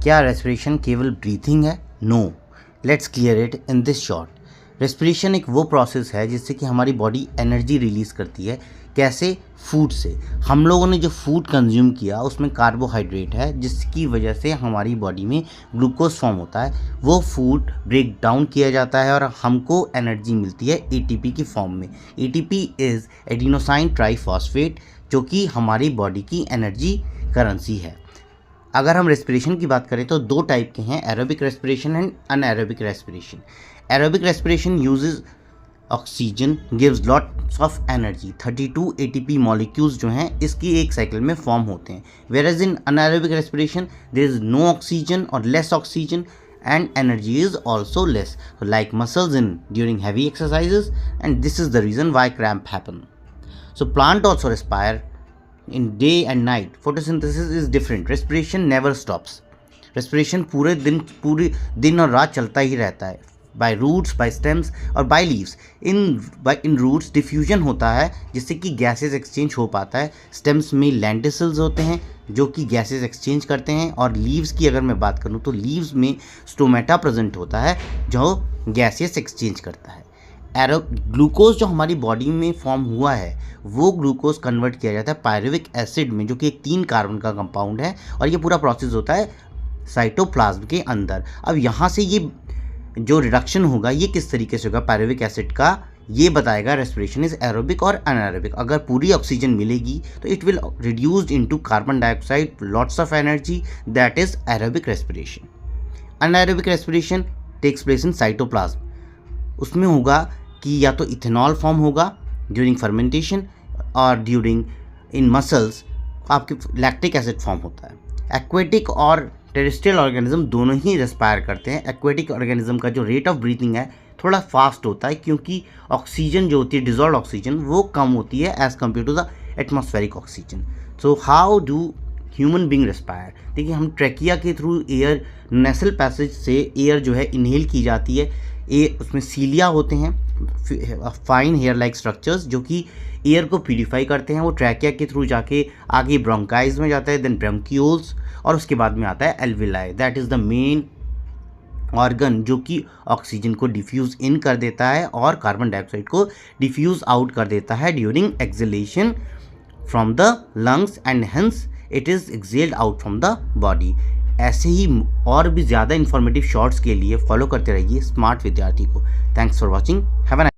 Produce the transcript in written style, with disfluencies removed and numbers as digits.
क्या रेस्पिरेशन केवल ब्रीथिंग है? No, let's clear it in this short. Respiration एक वो प्रोसेस है जिससे कि हमारी बॉडी एनर्जी रिलीज़ करती है। कैसे? फूड से। हम लोगों ने जो फूड कंज्यूम किया उसमें कार्बोहाइड्रेट है, जिसकी वजह से हमारी बॉडी में ग्लूकोज फॉर्म होता है। वो फूड ब्रेक डाउन किया जाता है और हमको एनर्जी मिलती है एटीपी की फॉर्म में। एटीपी इज़ एडिनोसाइन ट्राइफॉस्फेट, जो कि हमारी बॉडी की एनर्जी करेंसी है। अगर हम रेस्पिरेशन की बात करें तो दो टाइप के हैं, aerobic respiration and anaerobic respiration. Aerobic respiration uses oxygen, gives lots of energy. 32 ATP molecules जो हैं इसकी एक साइकिल में फॉर्म होते हैं। Whereas in anaerobic respiration there is no oxygen or less oxygen and energy is also less, like muscles in during heavy exercises, and this is the reason why cramp happen. So plant also respire in day and night. Photosynthesis is different. Respiration never stops. Respiration पूरे दिन और रात चलता ही रहता है। by roots, by stems और by leaves. in roots diffusion होता है जिससे कि गैसेस एक्सचेंज हो पाता है। stems में lenticels होते हैं जो कि गैसेस एक्सचेंज करते हैं, और लीव्स की अगर मैं बात करूँ तो लीव्स में स्टोमेटा प्रेजेंट होता है जो गैसेस एक्सचेंज करता है। ग्लूकोज जो हमारी बॉडी में फॉर्म हुआ है वो ग्लूकोज कन्वर्ट किया जाता है पायरुविक एसिड में, जो कि एक 3 कार्बन का कंपाउंड है, और ये पूरा प्रोसेस होता है साइटोप्लाज्म के अंदर। अब यहाँ से ये जो रिडक्शन होगा ये किस तरीके से होगा पायरुविक एसिड का, ये बताएगा रेस्पिरेशन इज एरोबिक और अनएरोबिक। अगर पूरी ऑक्सीजन मिलेगी तो it will reduced into carbon dioxide, lots of energy, that is aerobic respiration. Anaerobic respiration takes place in cytoplasm. उसमें होगा कि या तो इथेनॉल फॉर्म होगा ड्यूरिंग फर्मेंटेशन, और ड्यूरिंग इन मसल्स आपके लैक्टिक एसिड फॉर्म होता है। एक्वेटिक और टेरेस्ट्रियल ऑर्गेनिज्म दोनों ही रेस्पायर करते हैं। एक्वेटिक ऑर्गेनिज्म का जो रेट ऑफ ब्रीथिंग है थोड़ा फास्ट होता है, क्योंकि ऑक्सीजन जो होती है डिजॉल्व ऑक्सीजन वो कम होती है as compare to the atmospheric oxygen. So how do human being respire? देखिए, हम ट्रैकिया के थ्रू एयर, नेसल पैसेज से एयर जो है इनहेल की जाती है। उसमें सीलिया होते हैं, फाइन हेयर लाइक स्ट्रक्चर्स, जो कि एयर को प्यूरिफाई करते हैं। वो ट्रैकिया के थ्रू जाके आगे ब्रोंकाइज में जाता है, देन ब्रोंक्यूल्स, और उसके बाद में आता है alveoli. That is the main organ जो कि ऑक्सीजन को डिफ्यूज़ इन कर देता है और कार्बन डाइऑक्साइड को डिफ्यूज़ आउट कर देता है during exhalation from the lungs, and hence it is exhaled out from the body. ऐसे ही और भी ज़्यादा इन्फॉर्मेटिव शॉर्ट्स के लिए फॉलो करते रहिए स्मार्ट विद्यार्थी को। Thanks for watching. Have a